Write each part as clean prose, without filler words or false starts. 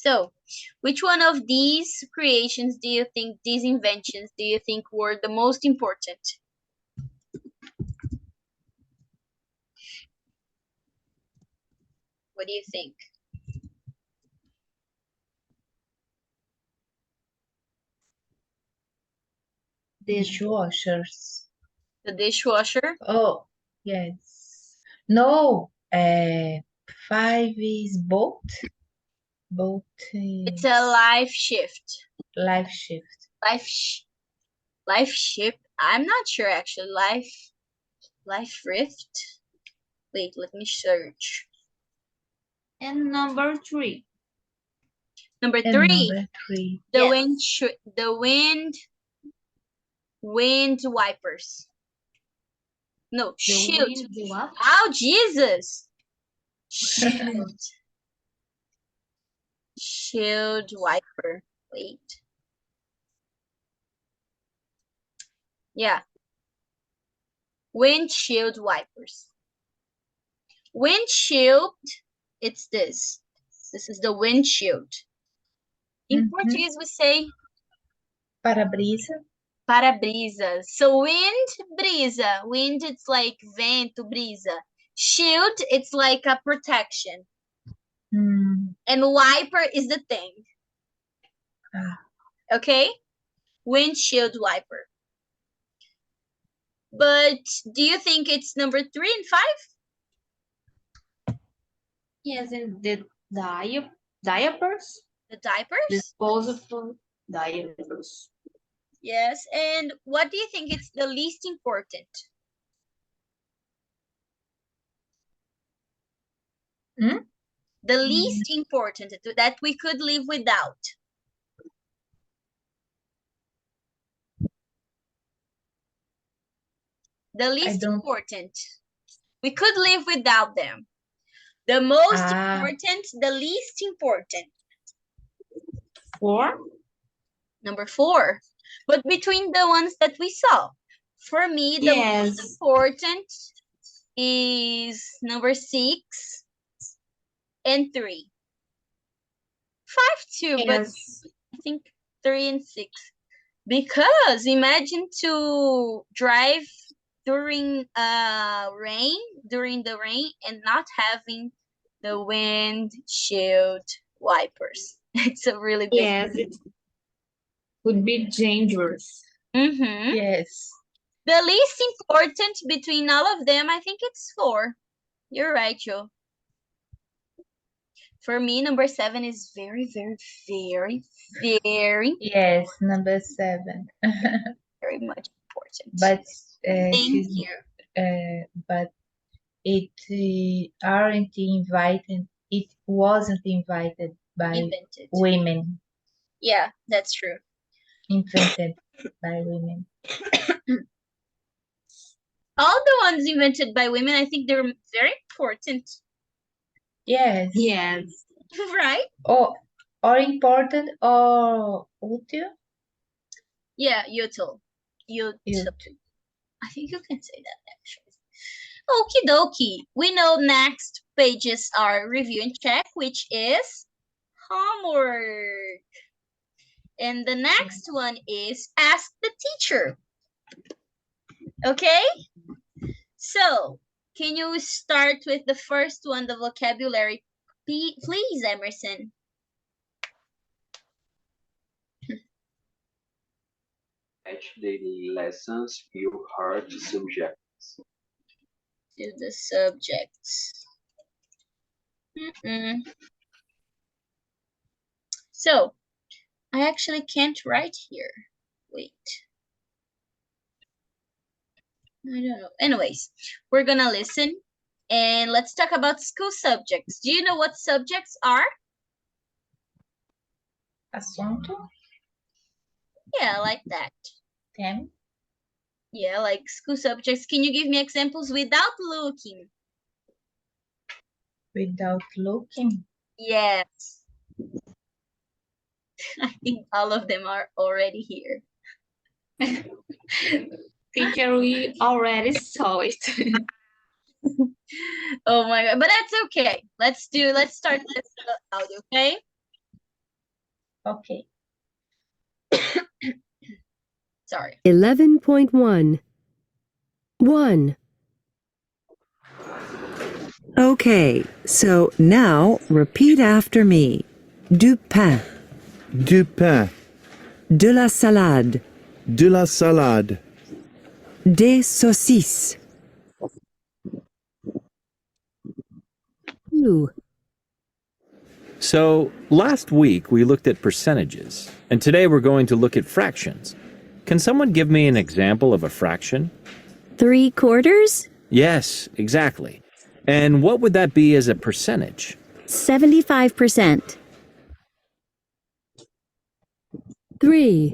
So, which one of these creations do you think, these inventions, do you think were the most important? What do you think? Dishwashers. The dishwasher? Oh, yes. No, 5 is boat. Boat It's is a life shift. life shift. Life ship? I'm not sure actually. Life rift? Wait, let me search. And number 3. Number And 3. number 3. The Yes. wind wipers. No, The shield. wind what? Oh, Jesus. Shield. Shield wiper. Wait. Yeah. Windshield wipers. Windshield, it's this. This is the windshield. In Portuguese, we say Para-brisa. para-brisa. So wind, brisa. Wind, it's like vento, brisa. Shield, it's like a protection. Mm. And wiper is the thing. Okay? Windshield wiper. But do you think it's number 3 and 5? Yes, and the diapers. The diapers? Disposable diapers. Yes. And what do you think it's the least important? The least important that we could live without. The least important. We could live without them. The most important, the least important. 4. Number 4. But between the ones that we saw, for me, the most important is number 6 and 3. 5 too, but I think 3 and 6. Because imagine to drive during the rain and not having the windshield wipers. It's a really big it would be dangerous. Yes. The least important between all of them, I think it's 4. You're right, Joe. For me, number 7 is very, very, very, very. Yes, number 7. Very much important. But Thank you. But it aren't invited. It wasn't invited by women. Yeah, that's true. Invented by women. All the ones invented by women, I think they're very important. Yes. Yes. Right? Or important or útil? Yeah, util. I think you can say that actually. Okie dokie. We know next pages are review and check, which is homework. And the next one is ask the teacher. Okay? So, can you start with the first one, the vocabulary? Please, Emerson. Match daily lessons you heard subjects. To the subjects. So, I actually can't write here. Wait. I don't know. Anyways, we're gonna listen and let's talk about school subjects. Do you know what subjects are? Assunto. Yeah, like that. Tem. Yeah, like school subjects. Can you give me examples without looking? Without looking? Yes. I think all of them are already here. Teacher, we already saw it. Oh my God, but that's okay. Let's start this out, okay? Okay. Sorry. 11.1. 1. Okay, so now repeat after me. Du pain, Du pain, de la salade, de la salade, des saucisses. 2. So, last week we looked at percentages, and today we're going to look at fractions. Can someone give me an example of a fraction? 3/4? Yes, exactly. And what would that be as a percentage? 75%. 3.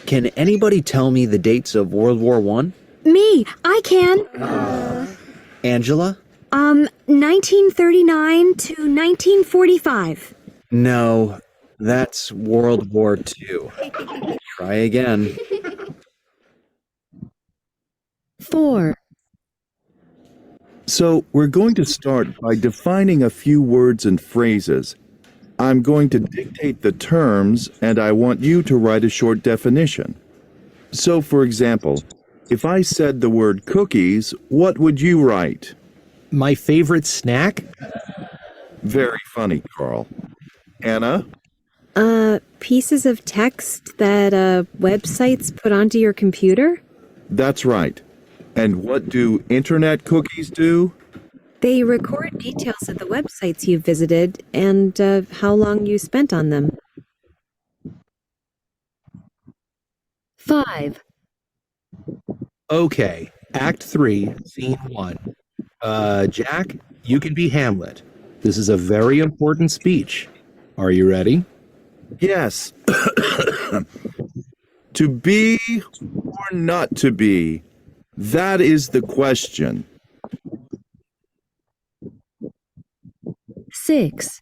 Can anybody tell me the dates of World War I? Me, I can. Angela? 1939 to 1945. No, that's World War II. Try again. 4. So we're going to start by defining a few words and phrases. I'm going to dictate the terms and I want you to write a short definition. So for example, if I said the word cookies, what would you write? My favorite snack? Very funny, Carl. Anna? Pieces of text that websites put onto your computer? That's right. And what do internet cookies do? They record details of the websites you've visited and how long you spent on them. 5. Okay, Act 3, Scene 1. Jack, you can be Hamlet. This is a very important speech. Are you ready? Yes. To be or not to be? That is the question. 6.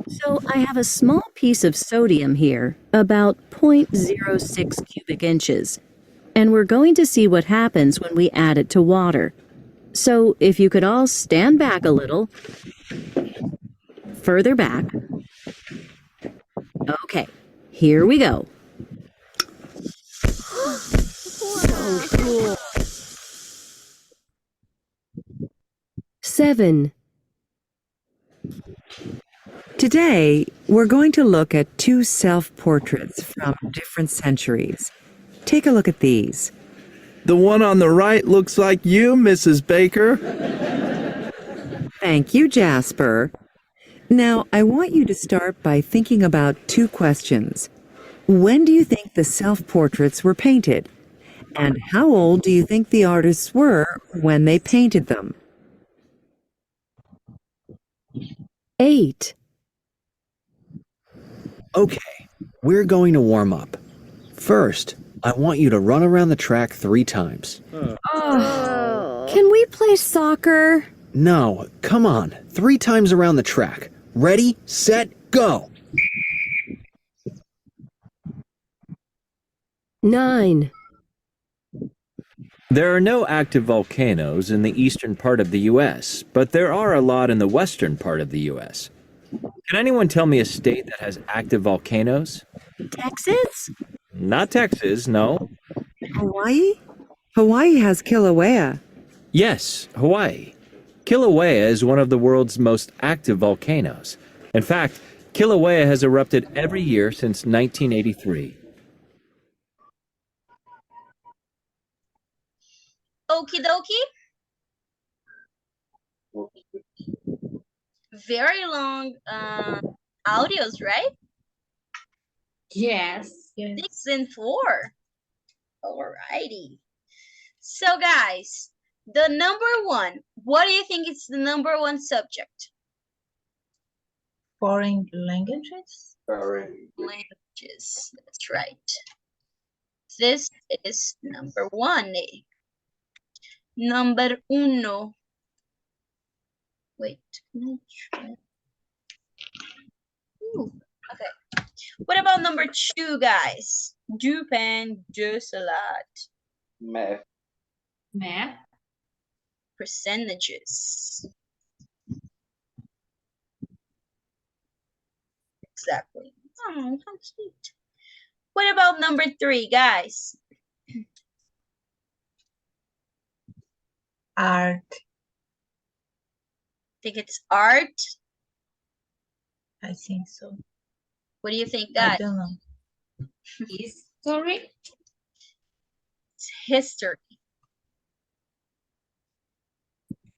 So I have a small piece of sodium here, about 0.06 cubic inches, and we're going to see what happens when we add it to water. So if you could all stand back a little, further back. Okay, here we go. So cool. 7. Today, we're going to look at 2 self-portraits from different centuries. Take a look at these. The one on the right looks like you, Mrs. Baker. Thank you, Jasper. Now, I want you to start by thinking about 2 questions. When do you think the self-portraits were painted? And how old do you think the artists were when they painted them? 8. Okay, we're going to warm up. First, I want you to run around the track 3 times. Can we play soccer? No, come on, 3 times around the track. Ready, set, go! 9. There are no active volcanoes in the eastern part of the U.S., but there are a lot in the western part of the U.S. Can anyone tell me a state that has active volcanoes? Texas? Not Texas, no. Hawaii? Hawaii has Kilauea. Yes, Hawaii. Kilauea is one of the world's most active volcanoes. In fact, Kilauea has erupted every year since 1983. Okie dokie. Very long audios, right? Yes. 6 and 4. Alrighty. So guys, the number 1. What do you think is the number 1 subject? Foreign languages? Languages. That's right. This is number 1. Number 1. Wait. Can I try? Ooh, okay. What about number 2, guys? Du pain, de salade. Math. Math. Percentages. Exactly. Oh, how cute. What about number 3, guys? Art. Think it's art? I think so. What do you think, I guys? don't know. History. It's history.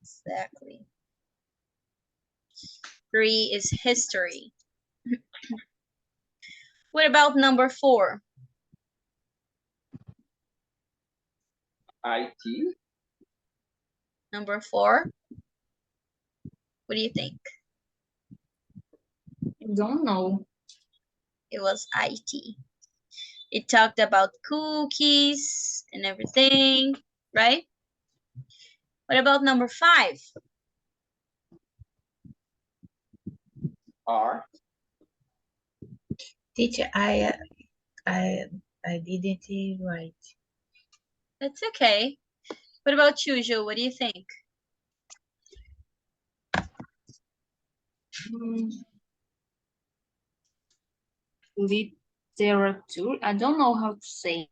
Exactly. 3 is history. What about number 4? IT. Number 4? What do you think? I don't know. It was IT. It talked about cookies and everything, right? What about number 5? Art. Teacher, I didn't write. That's okay. What about you, Jo? What do you think? Literature. I don't know how to say.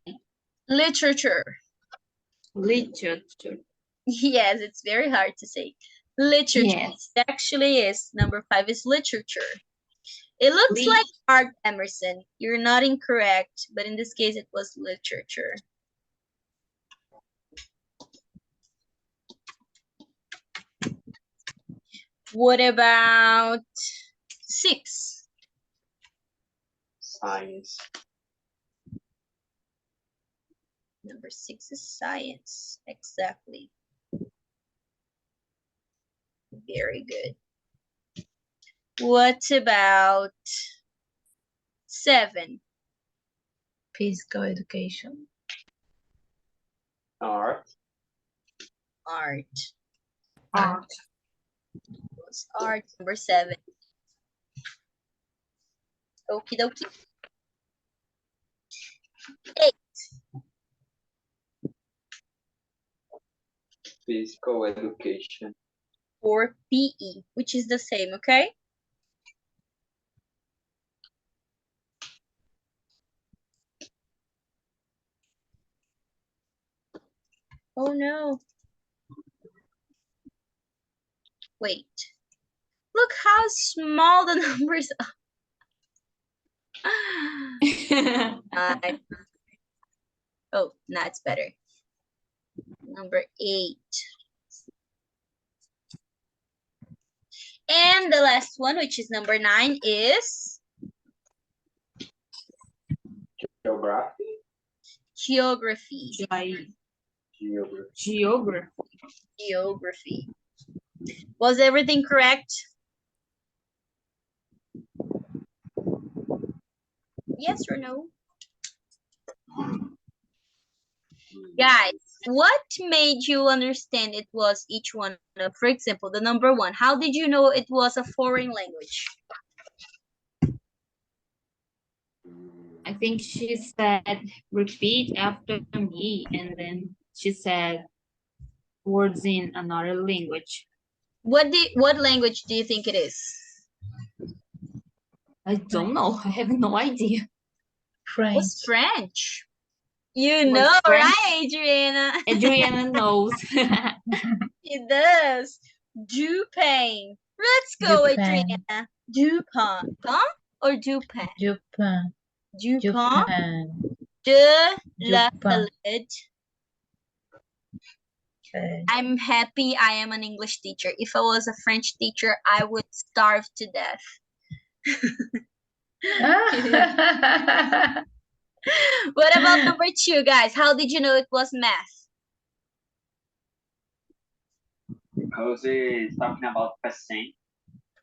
Literature. Literature. Yes, it's very hard to say. Literature. Yes. It actually is. Number 5 is literature. It looks like art, Emerson. You're not incorrect, but in this case, it was literature. What about 6? Science. Number 6 is science. Exactly. Very good. What about 7? Physical education. Art. Art. Art. Was art. Number 7. Okie dokie. 8. Physical education. Or PE, which is the same, okay? Oh no. Wait. Look how small the numbers are. Oh, now it's better. Number 8. And the last one, which is number 9, is Geography. geography. Geography. Geography. Was everything correct? Yes or no? Guys, what made you understand it was each one of, for example, the number 1? How did you know it was a foreign language? I think she said, repeat after me, and then she said words in another language. What language do you think it is? I don't know. I have no idea. French. What's French? You Was know, French? right, Adriana? Adriana knows. It does. Dupin. Let's go, Dupin. Adriana. Dupin. Pin or Dupin? Dupin. Dupin. Dupin. De la Dupin. Salette. Okay. I'm happy I am an English teacher. If I was a French teacher, I would starve to death. What about number 2, guys? How did you know it was math? Because it's talking about percent.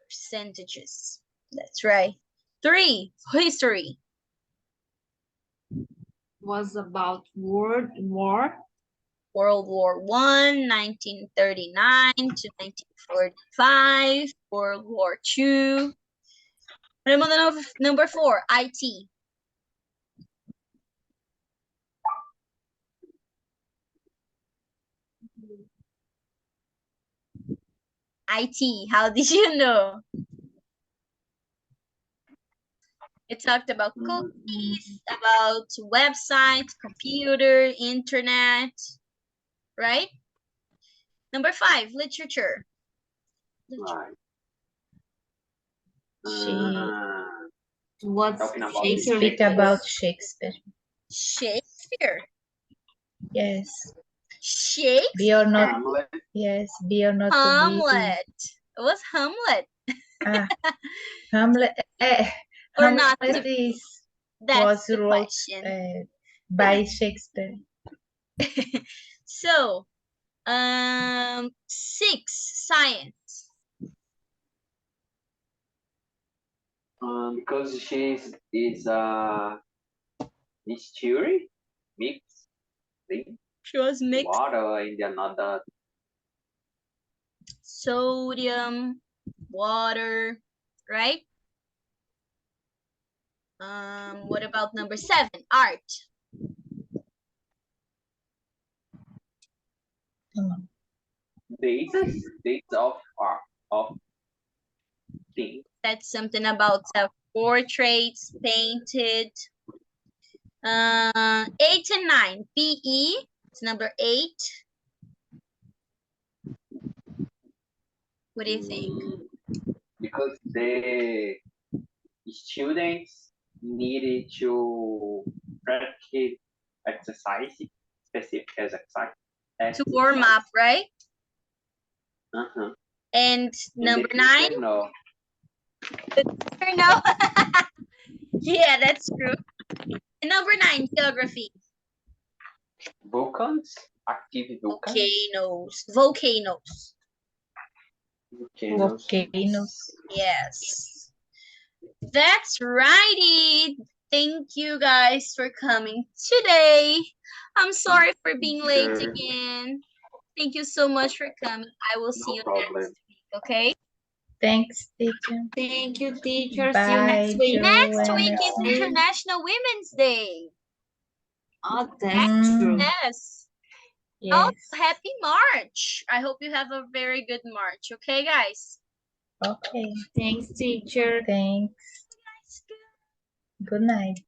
Percentages. That's right. 3, history. Was about World War. World War I, 1939 to 1945. World War II. Number 4, IT. IT, how did you know? It talked about cookies, about websites, computer, internet, right? Number 5, literature. Right. What's Talking about Shakespeare? Speak about Shakespeare. Shakespeare. Yes. Shakespeare. Be or not. Hamlet. Yes. Be or not to be. Hamlet. It was Hamlet. Ah, Hamlet. Or Hamlet not to is That's was the wrote question. by Shakespeare. So, 6, science. Because she's is mystery mix thing. She was mixed. Water in the another. Sodium, water, right? What about number 7, art? Dates of things. That's something about self-portraits, painted. 8 and 9, PE. It's number 8. What do you think? Because the students needed to practice exercise, specific exercise. To warm up, right? Uh-huh. And number the 9? teacher, no. The teacher, no. Yeah, that's true. And number 9, geography. Volcans, active volcans. Volcanoes. Volcanoes. Yes. That's righty. Thank you guys for coming today. I'm sorry for being late again. Thank you so much for coming. I will see you next week, okay? Thanks, teacher. Thank you, teacher. Bye, See you next week. Next week is Joanna. International Women's Day. Oh, that's true. Yes. Yes. Oh, happy March. I hope you have a very good March. Okay, guys? Okay. Thanks, teacher. Thanks. Good night.